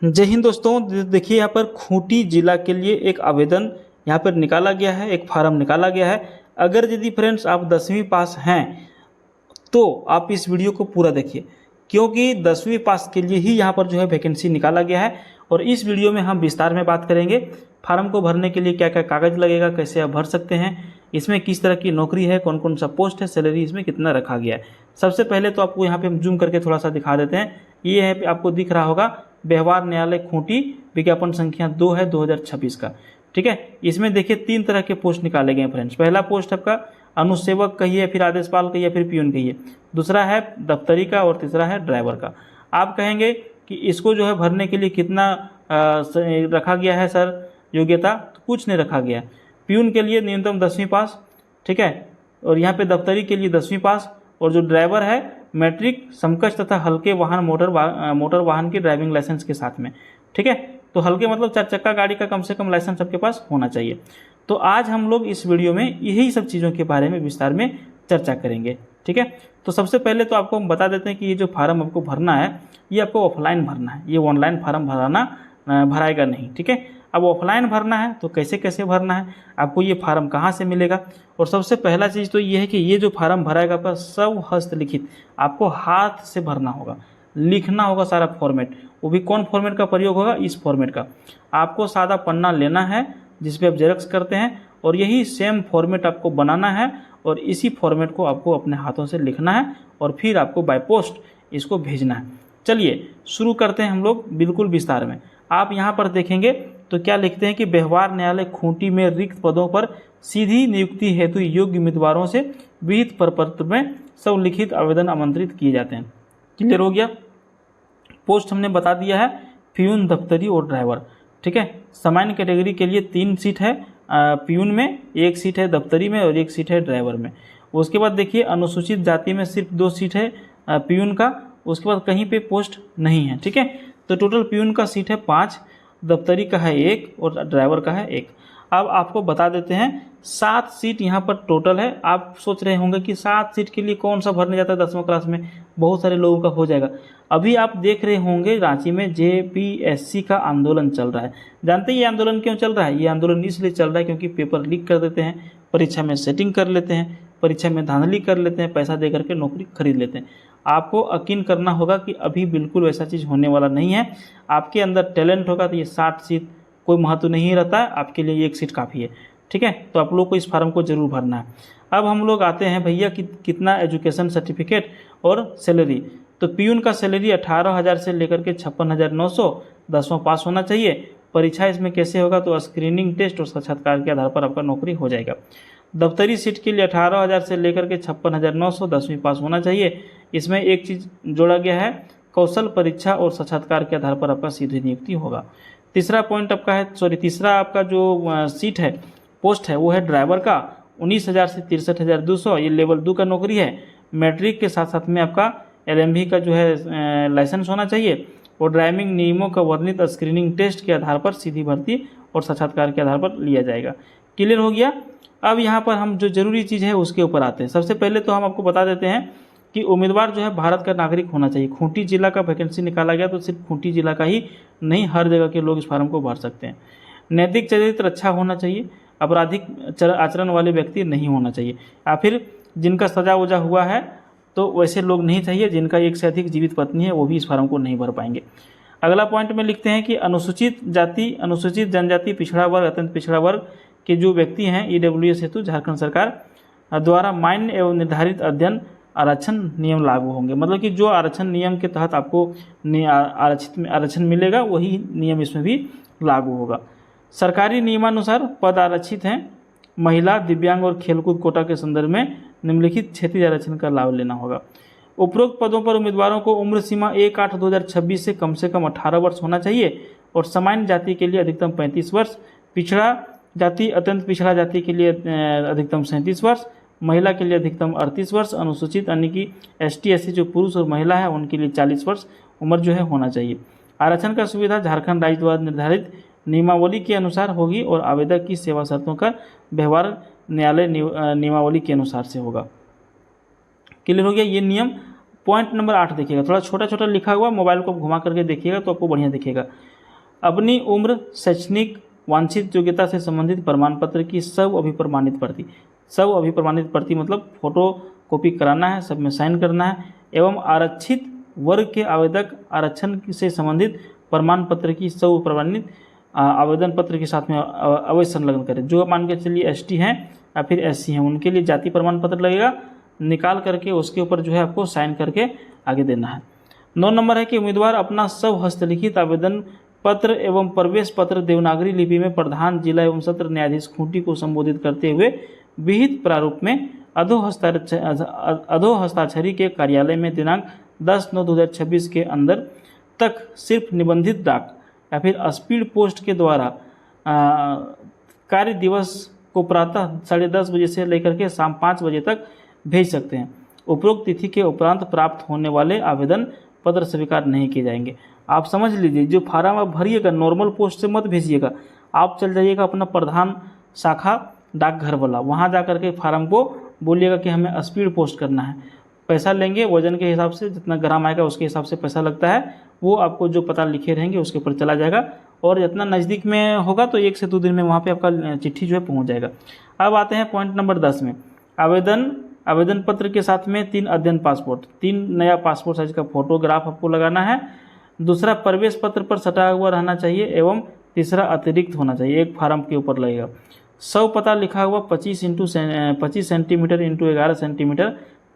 जय हिंद दोस्तों। देखिए यहाँ पर खूंटी जिला के लिए एक आवेदन यहाँ पर निकाला गया है, एक फार्म निकाला गया है। अगर यदि फ्रेंड्स आप 10वीं पास हैं तो आप इस वीडियो को पूरा देखिए, क्योंकि 10वीं पास के लिए ही यहाँ पर जो है वैकेंसी निकाला गया है। और इस वीडियो में हम विस्तार में बात करेंगे फार्म को भरने के लिए क्या क्या कागज़ लगेगा, कैसे आप भर सकते हैं, इसमें किस तरह की नौकरी है, कौन कौन सा पोस्ट है, सैलरी इसमें कितना रखा गया है। सबसे पहले तो आपको यहाँ पे हम जूम करके थोड़ा सा दिखा देते हैं। ये है, आपको दिख रहा होगा व्यवहार न्यायालय खूंटी, विज्ञापन संख्या 2 है 2026 का। ठीक है, इसमें देखिए 3 तरह के पोस्ट निकाले गए हैं फ्रेंड्स। पहला पोस्ट आपका अनुसेवक कहिए, फिर आदेशपाल कहिए, फिर पियून कहिए। दूसरा है दफ्तरी का और तीसरा है ड्राइवर का। आप कहेंगे कि इसको जो है भरने के लिए कितना रखा गया है सर योग्यता, तो कुछ नहीं रखा गया। पियून के लिए न्यूनतम 10वीं पास, ठीक है, और यहाँ पे दफ्तरी के लिए 10वीं पास, और जो ड्राइवर है मैट्रिक समकक्ष तथा हल्के वाहन मोटर वाहन की ड्राइविंग लाइसेंस के साथ में। ठीक है, तो हल्के मतलब 4 चक्का गाड़ी का कम से कम लाइसेंस आपके पास होना चाहिए। तो आज हम लोग इस वीडियो में यही सब चीज़ों के बारे में विस्तार में चर्चा करेंगे। ठीक है, तो सबसे पहले तो आपको हम बता देते हैं कि ये जो फार्म आपको भरना है ये आपको ऑफलाइन भरना है, ये ऑनलाइन फार्म भराएगा नहीं। ठीक है, अब ऑफलाइन भरना है तो कैसे कैसे भरना है, आपको ये फार्म कहाँ से मिलेगा। और सबसे पहला चीज़ तो ये है कि ये जो फार्म भराएगा आपका सब हस्तलिखित, आपको हाथ से भरना होगा, लिखना होगा सारा फॉर्मेट। वो भी कौन फॉर्मेट का प्रयोग होगा, इस फॉर्मेट का। आपको सादा पन्ना लेना है जिस पे आप जेरॉक्स करते हैं, और यही सेम फॉर्मेट आपको बनाना है, और इसी फॉर्मेट को आपको अपने हाथों से लिखना है, और फिर आपको बाय पोस्ट इसको भेजना है। चलिए शुरू करते हैं हम लोग बिल्कुल विस्तार में। आप यहाँ पर देखेंगे तो क्या लिखते हैं कि व्यवहार न्यायालय खूंटी में रिक्त पदों पर सीधी नियुक्ति हेतु योग्य उम्मीदवारों से विहित प्रपत्र में स्वलिखित आवेदन आमंत्रित किए जाते हैं। क्लियर हो गया। पोस्ट हमने बता दिया है, पियून, दफ्तरी और ड्राइवर। ठीक है, सामान्य कैटेगरी के लिए 3 सीट है पियून में, 1 सीट है दफ्तरी में और 1 सीट है ड्राइवर में। उसके बाद देखिए अनुसूचित जाति में सिर्फ 2 सीट है पियून का, उसके बाद कहीं पे पोस्ट नहीं है। ठीक है, तो टोटल पियून का सीट है 5, दफ्तरी का है 1 और ड्राइवर का है 1। अब आपको बता देते हैं 7 सीट यहाँ पर टोटल है। आप सोच रहे होंगे कि 7 सीट के लिए कौन सा भरने जाता है 10वीं क्लास में, बहुत सारे लोगों का हो जाएगा। अभी आप देख रहे होंगे रांची में जेपीएससी का आंदोलन चल रहा है। जानते हैं ये आंदोलन क्यों चल रहा है? ये आंदोलन इसलिए चल रहा है क्योंकि पेपर लीक कर देते हैं, परीक्षा में सेटिंग कर लेते हैं, परीक्षा में धांधली कर लेते हैं, पैसा दे करके नौकरी खरीद लेते हैं। आपको यकीन करना होगा कि अभी बिल्कुल वैसा चीज़ होने वाला नहीं है। आपके अंदर टैलेंट होगा तो ये 60 सीट कोई महत्व नहीं रहता है, आपके लिए 1 सीट काफ़ी है। ठीक है, तो आप लोग को इस फार्म को जरूर भरना है। अब हम लोग आते हैं भैया कि कितना एजुकेशन सर्टिफिकेट और सैलरी। तो पियून का सैलरी 18,000 से लेकर के 56,900, 10वां पास होना चाहिए। परीक्षा इसमें कैसे होगा, तो स्क्रीनिंग टेस्ट और साक्षात्कार के आधार पर आपका नौकरी हो जाएगा। दफ्तरी सीट के लिए 18,000 से लेकर के 56,900, 10वीं पास होना चाहिए। इसमें एक चीज़ जोड़ा गया है, कौशल परीक्षा और साक्षात्कार के आधार पर आपका सीधी नियुक्ति होगा। तीसरा पॉइंट आपका है, तीसरा आपका जो सीट है, पोस्ट है, वो है ड्राइवर का 19,000 से 63,200। ये लेवल 2 का नौकरी है। मैट्रिक के साथ साथ में आपका एलएमवी का जो है लाइसेंस होना चाहिए, और ड्राइविंग नियमों का वर्णित स्क्रीनिंग टेस्ट के आधार पर सीधी भर्ती और साक्षात्कार के आधार पर लिया जाएगा। क्लियर हो गया। अब यहाँ पर हम जो जरूरी चीज़ है उसके ऊपर आते हैं। सबसे पहले तो हम आपको बता देते हैं कि उम्मीदवार जो है भारत का नागरिक होना चाहिए। खूंटी जिला का वैकेंसी निकाला गया तो सिर्फ खूंटी जिला का ही नहीं, हर जगह के लोग इस फार्म को भर सकते हैं। नैतिक चरित्र अच्छा होना चाहिए, आपराधिक आचरण वाले व्यक्ति नहीं होना चाहिए, या फिर जिनका सजा वजा हुआ है तो वैसे लोग नहीं चाहिए। जिनका 1 से अधिक जीवित पत्नी है वो भी इस फार्म को नहीं भर पाएंगे। अगला पॉइंट में लिखते हैं कि अनुसूचित जाति, अनुसूचित जनजाति, पिछड़ा वर्ग, अत्यंत पिछड़ा वर्ग के जो व्यक्ति हैं ईडब्ल्यूएस हेतु झारखंड सरकार द्वारा मान्य एवं निर्धारित अध्ययन आरक्षण नियम लागू होंगे। मतलब कि जो आरक्षण नियम के तहत आपको आरक्षण मिलेगा वही नियम इसमें भी लागू होगा। सरकारी नियमानुसार पद आरक्षित हैं। महिला, दिव्यांग और खेलकूद कोटा के संदर्भ में निम्नलिखित क्षेत्रीय आरक्षण का लाभ लेना होगा। उपरोक्त पदों पर उम्मीदवारों को उम्र सीमा 1/8/2026 से कम 18 वर्ष होना चाहिए, और सामान्य जाति के लिए अधिकतम 35 वर्ष, पिछड़ा जाति, अत्यंत पिछड़ा जाति के लिए अधिकतम 37 वर्ष, महिला के लिए अधिकतम 38 वर्ष, अनुसूचित यानी कि ST SC जो पुरुष और महिला है उनके लिए 40 वर्ष उम्र जो है होना चाहिए। आरक्षण का सुविधा झारखंड राज्य द्वारा निर्धारित नियमावली के अनुसार होगी, और आवेदक की सेवा शर्तों का व्यवहार न्यायालय नियमावली के अनुसार से होगा। क्लियर हो गया। ये नियम पॉइंट नंबर 8 देखिएगा, थोड़ा छोटा छोटा लिखा हुआ, मोबाइल को घुमा करके देखिएगा तो आपको बढ़िया दिखेगा। अपनी उम्र, शैक्षणिक वांछित योग्यता से संबंधित प्रमाण पत्र की सब अभिप्रमाणित प्रति, सब अभिप्रमाणित प्रति मतलब फोटो कॉपी कराना है, सब में साइन करना है, एवं आरक्षित वर्ग के आवेदक आरक्षण से संबंधित प्रमाण पत्र की सब प्रमाणित आवेदन पत्र के साथ में अवश्य संलग्न करें। जो मान के चलिए ST हैं या फिर SC हैं, उनके लिए जाति प्रमाण पत्र लगेगा, निकाल करके उसके ऊपर जो है आपको साइन करके आगे देना है। 9 नंबर है कि उम्मीदवार अपना सब हस्तलिखित आवेदन पत्र एवं प्रवेश पत्र देवनागरी लिपि में प्रधान जिला एवं सत्र न्यायाधीश खूंटी को संबोधित करते हुए विहित प्रारूप में अधो हस्ताक्षरी के कार्यालय में दिनांक 10/9/2026 के अंदर तक सिर्फ निबंधित डाक या फिर स्पीड पोस्ट के द्वारा कार्य दिवस को प्रातः 10:30 बजे से लेकर के शाम 5 बजे तक भेज सकते हैं। उपरोक्त तिथि के उपरांत प्राप्त होने वाले आवेदन पत्र स्वीकार नहीं किए जाएंगे। आप समझ लीजिए, जो फार्म आप भरिएगा नॉर्मल पोस्ट से मत भेजिएगा, आप चल जाइएगा अपना प्रधान शाखा डाकघर वाला, वहाँ जा करके फार्म को बोलिएगा कि हमें स्पीड पोस्ट करना है। पैसा लेंगे वजन के हिसाब से, जितना ग्राम आएगा उसके हिसाब से पैसा लगता है, वो आपको जो पता लिखे रहेंगे उसके ऊपर चला जाएगा, और जितना नज़दीक में होगा तो 1 से 2 दिन में वहाँ पे आपका चिट्ठी जो है पहुँच जाएगा। अब आते हैं पॉइंट नंबर 10 में, आवेदन पत्र के साथ में 3 अध्ययन पासपोर्ट, 3 नया पासपोर्ट साइज का फोटोग्राफ आपको लगाना है। दूसरा, प्रवेश पत्र पर सटा हुआ रहना चाहिए, एवं तीसरा अतिरिक्त होना चाहिए, एक फार्म के ऊपर लगेगा। 100 पता लिखा हुआ 25 सेंटीमीटर × 11 सेंटीमीटर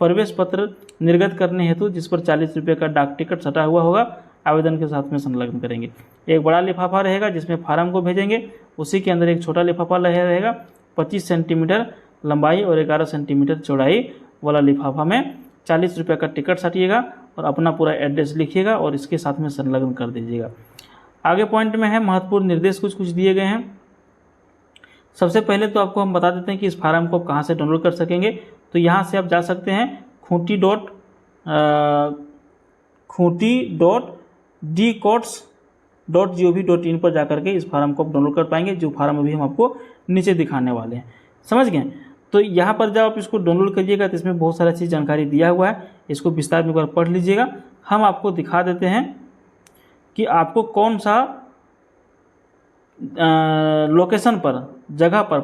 प्रवेश पत्र निर्गत करने हेतु, जिस पर 40 रुपये का डाक टिकट सटा हुआ होगा, आवेदन के साथ में संलग्न करेंगे। एक बड़ा लिफाफा रहेगा जिसमें फार्म को भेजेंगे, उसी के अंदर एक छोटा लिफाफा रहेगा 25 सेंटीमीटर लंबाई और 11 सेंटीमीटर चौड़ाई वाला लिफाफा में 40 रुपये का टिकट सटिएगा और अपना पूरा एड्रेस लिखिएगा और इसके साथ में संलग्न कर दीजिएगा। आगे पॉइंट में है महत्वपूर्ण निर्देश कुछ दिए गए हैं। सबसे पहले तो आपको हम बता देते हैं कि इस फार्म को आप कहाँ से डाउनलोड कर सकेंगे। तो यहाँ से आप जा सकते हैं खूंटी.dcots.gov.in पर जाकर के इस फार्म को आप डाउनलोड कर पाएंगे, जो फार्म अभी हम आपको नीचे दिखाने वाले हैं। समझ गए? तो यहाँ पर जब आप इसको डाउनलोड करिएगा तो इसमें बहुत सारा चीज़ जानकारी दिया हुआ है, इसको विस्तार में एक बार पढ़ लीजिएगा। हम आपको दिखा देते हैं कि आपको कौन सा लोकेशन पर, जगह पर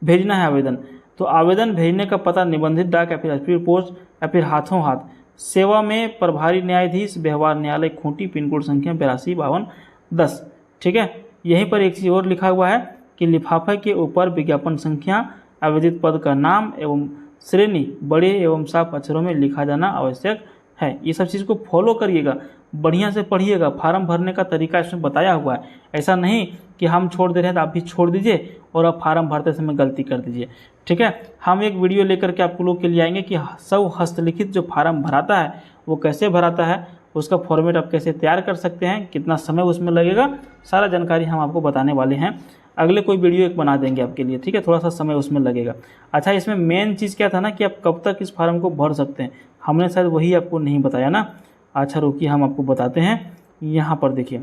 भेजना है आवेदन। तो आवेदन भेजने का पता निबंधित डाक या फिर स्पीड पोस्ट या फिर हाथों हाथ सेवा में प्रभारी न्यायाधीश व्यवहार न्यायालय खूंटी, पिन कोड संख्या 825210। ठीक है, यहीं पर एक चीज़ और लिखा हुआ है कि लिफाफे के ऊपर विज्ञापन संख्या, आवेदित पद का नाम एवं श्रेणी बड़े एवं साफ अक्षरों में लिखा जाना आवश्यक है। ये सब चीज़ को फॉलो करिएगा, बढ़िया से पढ़िएगा। फार्म भरने का तरीका इसमें बताया हुआ है, ऐसा नहीं कि हम छोड़ दे रहे हैं तो आप भी छोड़ दीजिए और आप फार्म भरते समय गलती कर दीजिए। ठीक है, हम एक वीडियो लेकर के आप लोग के लिए आएंगे कि सब हस्तलिखित जो फार्म भराता है वो कैसे भराता है, उसका फॉर्मेट आप कैसे तैयार कर सकते हैं, कितना समय उसमें लगेगा, सारा जानकारी हम आपको बताने वाले हैं। अगले कोई वीडियो एक बना देंगे आपके लिए। ठीक है, थोड़ा सा समय उसमें लगेगा। अच्छा, इसमें मेन चीज़ क्या था ना कि आप कब तक इस फार्म को भर सकते हैं, हमने शायद वही आपको नहीं बताया ना। अच्छा रुकिए, हम आपको बताते हैं। यहाँ पर देखिए,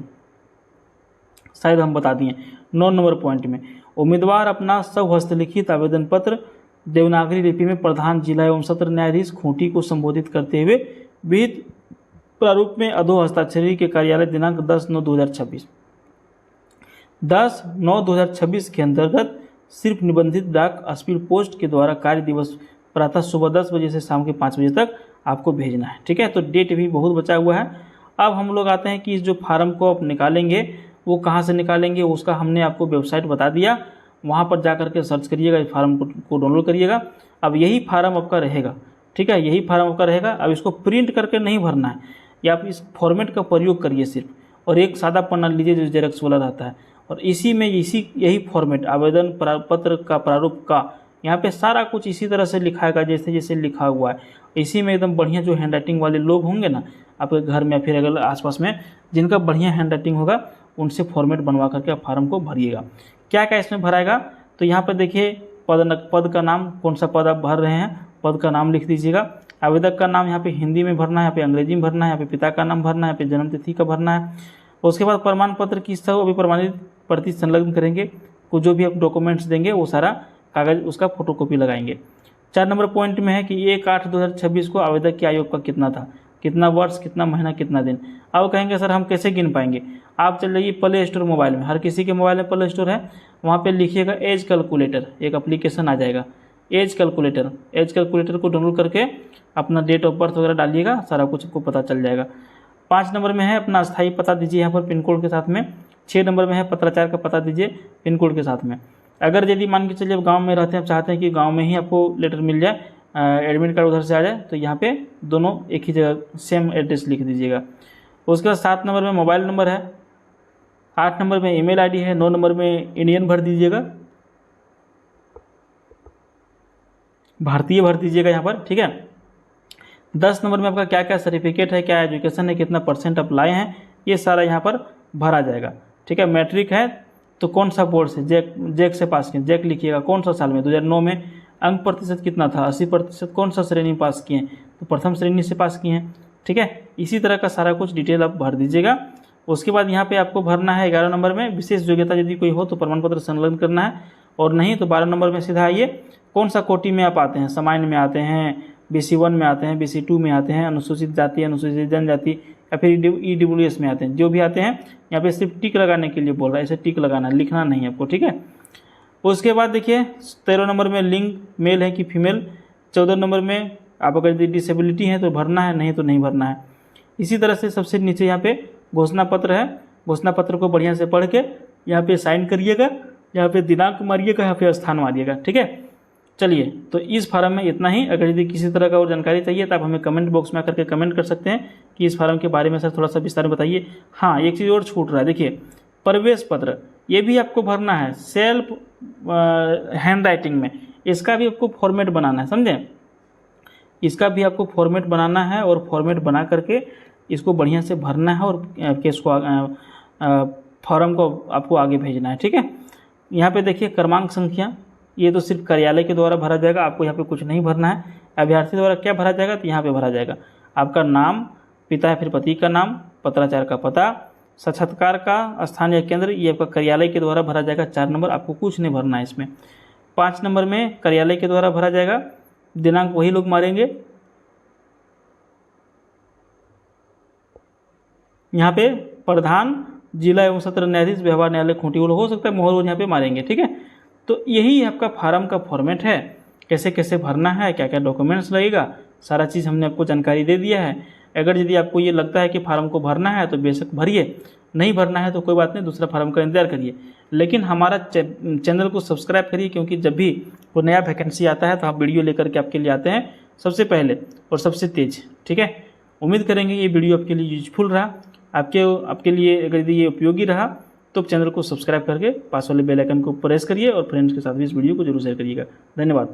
शायद हम बता दिए 9 नंबर पॉइंट में, उम्मीदवार अपना सब हस्तलिखित आवेदन पत्र देवनागरी लिपि में प्रधान जिला एवं सत्र न्यायाधीश खूंटी को संबोधित करते हुए विहित प्रारूप में अधो हस्ताक्षरी के कार्यालय दिनांक 10/9/2026 के अंतर्गत सिर्फ निबंधित डाक स्पीड पोस्ट के द्वारा कार्य दिवस प्रातः सुबह 10 बजे से शाम के 5 बजे तक आपको भेजना है। ठीक है, तो डेट भी बहुत बचा हुआ है। अब हम लोग आते हैं कि इस जो फार्म को आप निकालेंगे वो कहाँ से निकालेंगे, उसका हमने आपको वेबसाइट बता दिया, वहाँ पर जा करके सर्च करिएगा, इस फार्म को डाउनलोड करिएगा। अब यही फार्म आपका रहेगा। ठीक है, यही फार्म आपका रहेगा। अब इसको प्रिंट करके नहीं भरना है, या आप इस फॉर्मेट का प्रयोग करिए सिर्फ, और एक सादा पन्ना लीजिए जो जेरॉक्स वाला रहता है, और इसी में यही फॉर्मेट आवेदन पत्र का प्रारूप का यहाँ पे सारा कुछ इसी तरह से लिखाएगा जैसे जैसे लिखा हुआ है। इसी में एकदम बढ़िया जो हैंड राइटिंग वाले लोग होंगे ना आपके घर में, फिर अगर आसपास में जिनका बढ़िया हैंड राइटिंग होगा, उनसे फॉर्मेट बनवा करके आप फार्म को भरिएगा। क्या क्या इसमें भराएगा, तो यहाँ पर देखिए पद का नाम, कौन सा पद आप भर रहे हैं, पद का नाम लिख दीजिएगा। आवेदक का नाम यहाँ पे हिंदी में भरना है, यहाँ पे अंग्रेजी में भरना है, यहाँ पे पिता का नाम भरना है, यहाँ पे जन्म तिथि का भरना है। उसके बाद प्रमाण पत्र की सब अभी प्रमाणित प्रति संलग्न करेंगे, कुछ जो भी आप डॉक्यूमेंट्स देंगे वो सारा कागज उसका फोटोकॉपी लगाएंगे। 4 नंबर पॉइंट में है कि 1/8/2026 को आवेदक की आयु का कितना था, कितना वर्ष, कितना महीना, कितना दिन। अब कहेंगे सर हम कैसे गिन पाएंगे? आप चल जाइए प्ले स्टोर मोबाइल में, हर किसी के मोबाइल में प्ले स्टोर है, वहाँ पे लिखिएगा एज कैलकुलेटर, एक एप्लीकेशन आ जाएगा एज कैलकुलेटर। एज कैलकुलेटर को डाउनलोड करके अपना डेट ऑफ बर्थ वगैरह डालिएगा, सारा कुछ आपको पता चल जाएगा। 5 नंबर में है अपना स्थायी पता दीजिए यहाँ पर पिन कोड के साथ में। 6 नंबर में है पत्राचार का पता दीजिए पिन कोड के साथ में। अगर यदि मान के चलिए आप गाँव में रहते हैं, आप चाहते हैं कि गाँव में ही आपको लेटर मिल जाए, एडमिट कार्ड उधर से आ जाए, तो यहाँ पे दोनों एक ही जगह सेम एड्रेस लिख दीजिएगा। उसके बाद 7 नंबर में मोबाइल नंबर है, 8 नंबर में ईमेल आईडी है, 9 नंबर में इंडियन भर दीजिएगा, भारतीय भर दीजिएगा यहाँ पर, ठीक है। 10 नंबर में आपका क्या क्या सर्टिफिकेट है, क्या एजुकेशन है, कितना % आप लाए हैं, ये सारा यहाँ पर भरा जाएगा, ठीक है। मैट्रिक है तो कौन सा बोर्ड से, जैक से पास किए, जैक लिखिएगा, कौन सा साल में, 2009 में। अंक प्रतिशत कितना था, 80%, कौन सा श्रेणी पास किए हैं, तो प्रथम श्रेणी से पास किए हैं, ठीक है। इसी तरह का सारा कुछ डिटेल आप भर दीजिएगा। उसके बाद यहाँ पे आपको भरना है 11 नंबर में विशेष योग्यता यदि कोई हो तो प्रमाण पत्र संलग्न करना है, और नहीं तो 12 नंबर में सीधा आइए कौन सा कोटि में आप आते हैं, सामान्य में आते हैं, BC1 में आते हैं, BC2 में आते हैं, अनुसूचित जाति, अनुसूचित जनजाति, या फिर EWS में आते हैं, जो भी आते हैं यहाँ पे सिर्फ टिक लगाने के लिए बोल रहा है, ऐसे टिक लगाना है, लिखना नहीं है आपको, ठीक है। उसके बाद देखिए 13 नंबर में लिंग मेल है कि फीमेल। 14 नंबर में आप अगर डिसेबिलिटी है तो भरना है, नहीं तो नहीं भरना है। इसी तरह से सबसे नीचे यहाँ पे घोषणा पत्र है, घोषणा पत्र को बढ़िया से पढ़ के यहाँ पे साइन करिएगा, यहाँ पे दिनांक मारिएगा, यहाँ पे स्थान मारिएगा, ठीक है। चलिए, तो इस फार्म में इतना ही। अगर यदि किसी तरह का और जानकारी चाहिए तो आप हमें कमेंट बॉक्स में आकर के कमेंट कर सकते हैं कि इस फार्म के बारे में सर थोड़ा सा विस्तार में बताइए। हाँ, एक चीज़ और छूट रहा है, देखिए प्रवेश पत्र ये भी आपको भरना है सेल्फ हैंड राइटिंग में, इसका भी आपको फॉर्मेट बनाना है, समझें। इसका भी आपको फॉर्मेट बनाना है और फॉर्मेट बना करके इसको बढ़िया से भरना है और केस को फॉर्म को आपको आगे भेजना है, ठीक है। यहाँ पे देखिए क्रमांक संख्या, ये तो सिर्फ कार्यालय के द्वारा भरा जाएगा, आपको यहाँ पे कुछ नहीं भरना है। अभ्यर्थी द्वारा क्या भरा जाएगा, तो यहाँ पे भरा जाएगा आपका नाम, पिता या फिर पति का नाम, पत्राचार का पता, साक्षात्कार का स्थान या केंद्र, ये आपका कार्यालय के द्वारा भरा जाएगा। 4 नंबर आपको कुछ नहीं भरना है इसमें। 5 नंबर में कार्यालय के द्वारा भरा जाएगा, दिनांक वही लोग मारेंगे। यहाँ पे प्रधान जिला एवं सत्र न्यायाधीश व्यवहार न्यायालय खूंटी हो सकता है मोहर यहाँ पे मारेंगे, ठीक है। तो यही आपका फार्म का फॉर्मेट है, कैसे कैसे भरना है, क्या क्या डॉक्यूमेंट्स लगेगा, सारा चीज़ हमने आपको जानकारी दे दिया है। अगर यदि आपको ये लगता है कि फार्म को भरना है तो बेशक भरिए, नहीं भरना है तो कोई बात नहीं, दूसरा फार्म का इंतजार करिए। लेकिन हमारा चैनल को सब्सक्राइब करिए, क्योंकि जब भी कोई नया वैकेंसी आता है तो हम वीडियो लेकर के आपके लिए आते हैं सबसे पहले और सबसे तेज, ठीक है। उम्मीद करेंगे ये वीडियो आपके लिए यूजफुल रहा, आपके लिए अगर यदि ये उपयोगी रहा तो चैनल को सब्सक्राइब करके पास वाले बेल आइकन को प्रेस करिए और फ्रेंड्स के साथ भी इस वीडियो को जरूर शेयर करिएगा। धन्यवाद।